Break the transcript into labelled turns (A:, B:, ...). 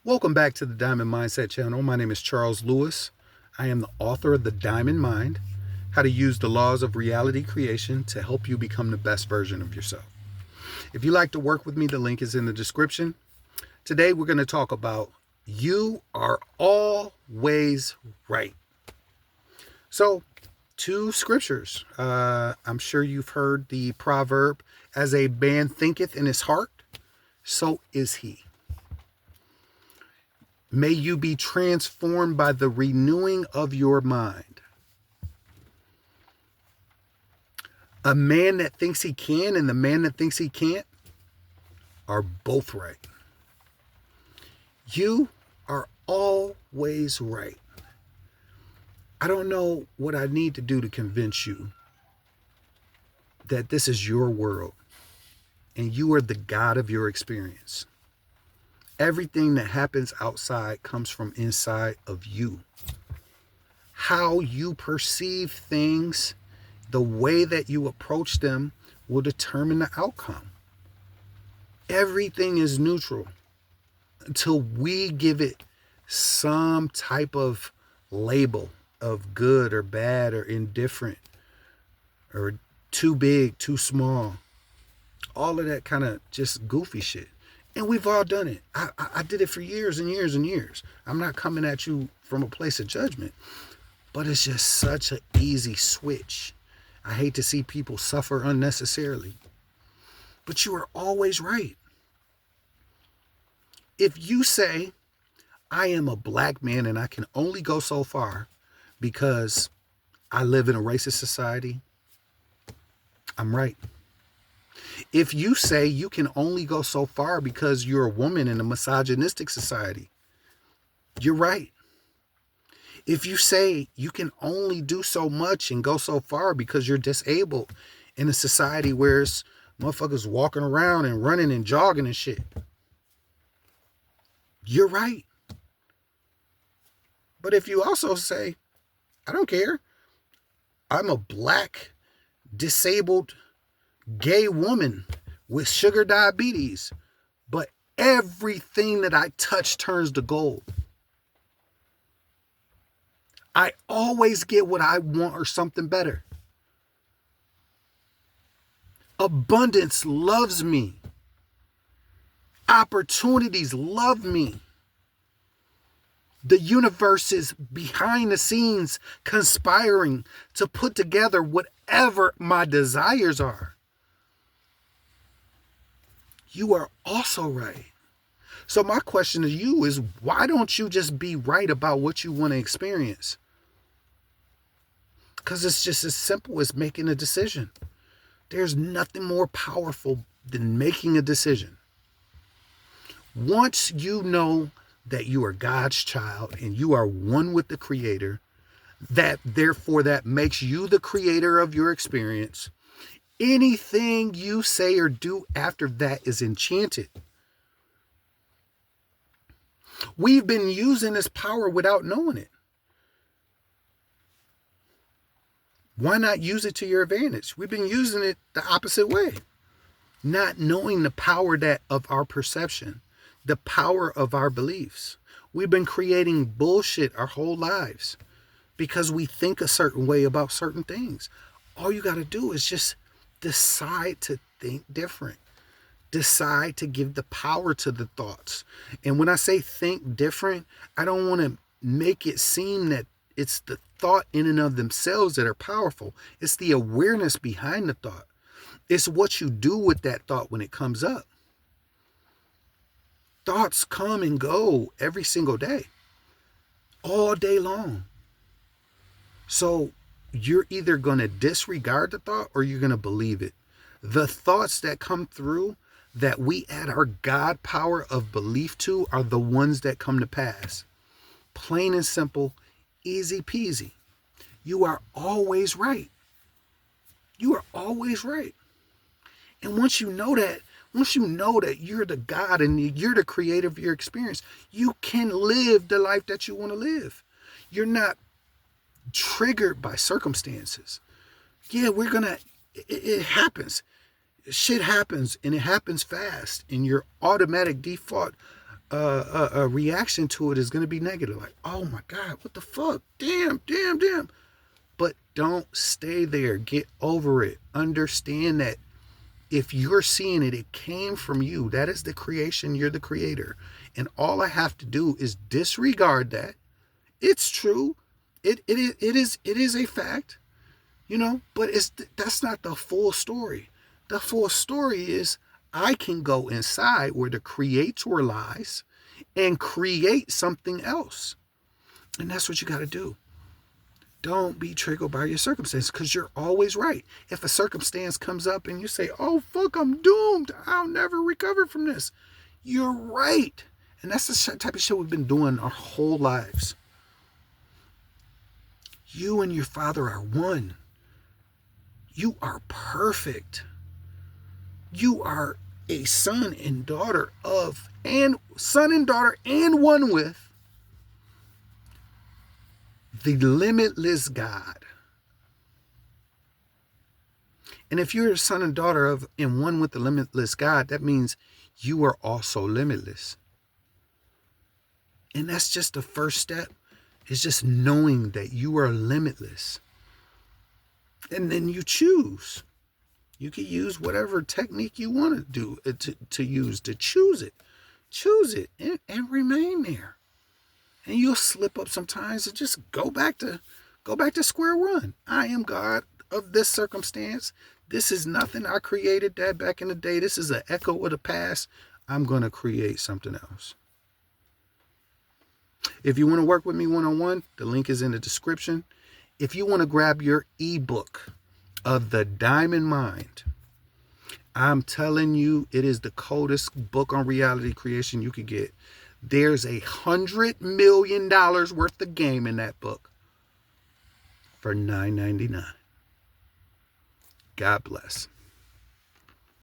A: Welcome back to the Diamond Mindset channel. My name is Charles Lewis. I am the author of The Diamond Mind, How to Use the Laws of Reality Creation to help you become the best version of yourself. If you'd like to work with me, the link is in the description. Today we're going to talk about you are always right. So, two scriptures. I'm sure you've heard the proverb, as a man thinketh in his heart, so is he. May you be transformed by the renewing of your mind. A man that thinks he can and the man that thinks he can't are both right. You are always right. I don't know what I need to do to convince you that this is your world and you are the God of your experience. Everything that happens outside comes from inside of you. How you perceive things, the way that you approach them will determine the outcome. Everything is neutral until we give it some type of label of good or bad or indifferent or too big, too small. All of that kind of just goofy shit. And we've all done it. I did it for years and years and years. I'm not coming at you from a place of judgment, but it's just such an easy switch. I hate to see people suffer unnecessarily. But you are always right. If you say, I am a black man and I can only go so far because I live in a racist society, I'm right. If you say you can only go so far because you're a woman in a misogynistic society, you're right. If you say you can only do so much and go so far because you're disabled in a society where it's motherfuckers walking around and running and jogging and shit, you're right. But if you also say, I don't care, I'm a black, disabled, gay woman with sugar diabetes, but everything that I touch turns to gold. I always get what I want or something better. Abundance loves me. Opportunities love me. The universe is behind the scenes conspiring to put together whatever my desires are. You are also right. So my question to you is, why don't you just be right about what you want to experience? Because it's just as simple as making a decision. There's nothing more powerful than making a decision. Once you know that you are God's child and you are one with the Creator, that therefore that makes you the creator of your experience, anything you say or do after that is enchanted. We've been using this power without knowing it. Why not use it to your advantage? We've been using it the opposite way. Not knowing the power that of our perception, the power of our beliefs. We've been creating bullshit our whole lives because we think a certain way about certain things. All you got to do is just decide to think different. Decide to give the power to the thoughts. And when I say think different, I don't want to make it seem that it's the thought in and of themselves that are powerful. It's the awareness behind the thought. It's what you do with that thought when it comes up. Thoughts come and go every single day, all day long. So you're either going to disregard the thought or you're going to believe it. The thoughts that come through that we add our God power of belief to are the ones that come to pass. Plain and simple, easy peasy. You are always right. You are always right. And once you know that you're the God and you're the creator of your experience, you can live the life that you want to live. You're not triggered by circumstances. Yeah, it happens. Shit happens and it happens fast. And your automatic default a reaction to it is going to be negative. Like, oh my God, what the fuck? Damn, damn, damn. But don't stay there. Get over it. Understand that if you're seeing it, it came from you. That is the creation. You're the creator. And all I have to do is disregard that. It's true. It is a fact, but that's not the full story. The full story is I can go inside where the creator lies and create something else. And that's what you got to do. Don't be triggered by your circumstances, because you're always right. If a circumstance comes up and you say, oh, fuck, I'm doomed, I'll never recover from this, you're right. And that's the type of shit we've been doing our whole lives. You and your Father are one. You are perfect. You are a son and daughter and one with the limitless God. And if you're a son and daughter of and one with the limitless God, that means you are also limitless. And that's just the first step. It's just knowing that you are limitless. And then you choose. You can use whatever technique you want to do to use to choose it. Choose it and remain there. And you'll slip up sometimes and just go back to square one. I am God of this circumstance. This is nothing. I created that back in the day. This is an echo of the past. I'm going to create something else. If you want to work with me one-on-one, the link is in the description. If you want to grab your ebook of The Diamond Mind, I'm telling you, it is the coldest book on reality creation you could get. There's $100 million worth of game in that book for $9.99. God bless.